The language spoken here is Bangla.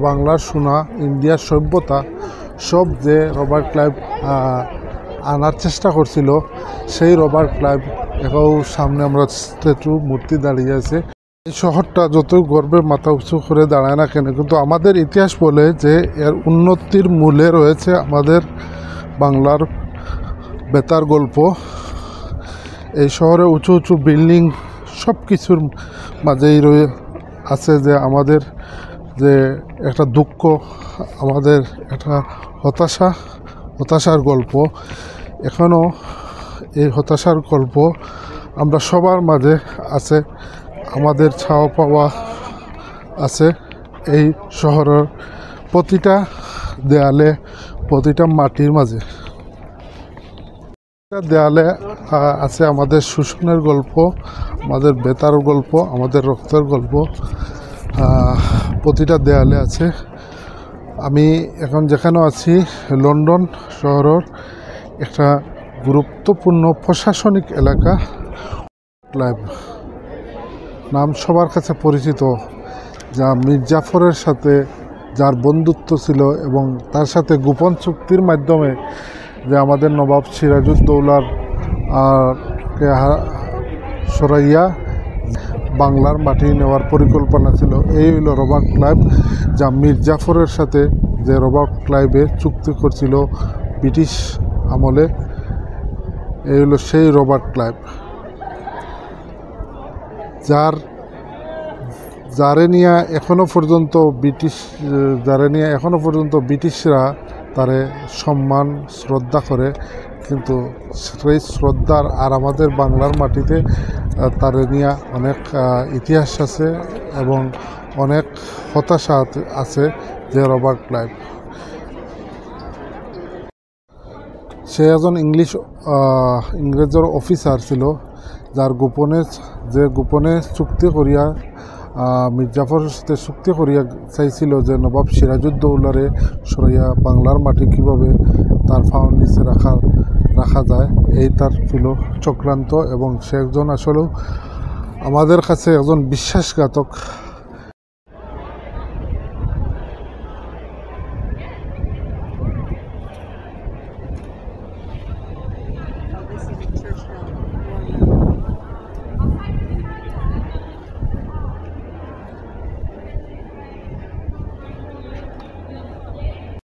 বাংলার সোনা, ইন্ডিয়ার সভ্যতা সব যে রবার্ট ক্লাইভ আনার চেষ্টা করছিল, সেই রবার্ট ক্লাইভ এখন সামনে আমরা স্ট্যাচু মূর্তি দাঁড়িয়ে আছে। এই শহরটা যত গর্বের মাথা উঁচু করে দাঁড়ায় না কেন, কিন্তু আমাদের ইতিহাস বলে যে এর উন্নতির মূলে রয়েছে আমাদের বাংলার বেতার গল্প। এই শহরে উঁচু উঁচু বিল্ডিং সব কিছুর মাঝেই আছে যে আমাদের যে একটা দুঃখ, আমাদের একটা হতাশার গল্প। এখনও এই হতাশার গল্প আমরা সবার মাঝে আছে, আমাদের ছাওয়া পাওয়া আছে এই শহরের প্রতিটা দেয়ালে, প্রতিটা মাটির মাঝে। দেয়ালে আছে আমাদের শোষণের গল্প, আমাদের বেতার গল্প, আমাদের রক্তের গল্প, প্রতিটা দেয়ালে আছে। আমি এখন যেখানে আছি লন্ডন শহরের একটা গুরুত্বপূর্ণ প্রশাসনিক এলাকা। ক্লাইভ নাম সবার কাছে পরিচিত, যা মীর জাফরের সাথে যার বন্ধুত্ব ছিল এবং তার সাথে গোপন চুক্তির মাধ্যমে যে আমাদের নবাব সিরাজউদ্দৌলার সরাইয়া বাংলার মাটি নেওয়ার পরিকল্পনা ছিল। এই হলো রবার্ট ক্লাইভ, যা মীর জাফরের সাথে যে রবার্ট ক্লাইভে চুক্তি করছিল ব্রিটিশ আমলে। এই হলো সেই রবার্ট ক্লাইভ, যারে নিয়ে এখনো পর্যন্ত ব্রিটিশরা তারে সম্মান শ্রদ্ধা করে, কিন্তু সেই শ্রদ্ধার আর আমাদের বাংলার মাটিতে তারে নিয়ে অনেক ইতিহাস আছে এবং অনেক হতাশা আছে। যে রবার্ট ক্লাইভ সে একজন ইংরেজের অফিসার ছিল, যার গোপনে চুক্তি করিয়া মীর জাফরের সাথে চুক্তি করিয়া চাইছিল যে নবাব সিরাজউদ্দৌলারে সরাইয়া বাংলার মাটি কীভাবে তার ফাউন্ড নিচে রাখা যায়। এই তার ছিল চক্রান্ত, এবং সে একজন আসলেও আমাদের কাছে একজন বিশ্বাসঘাতক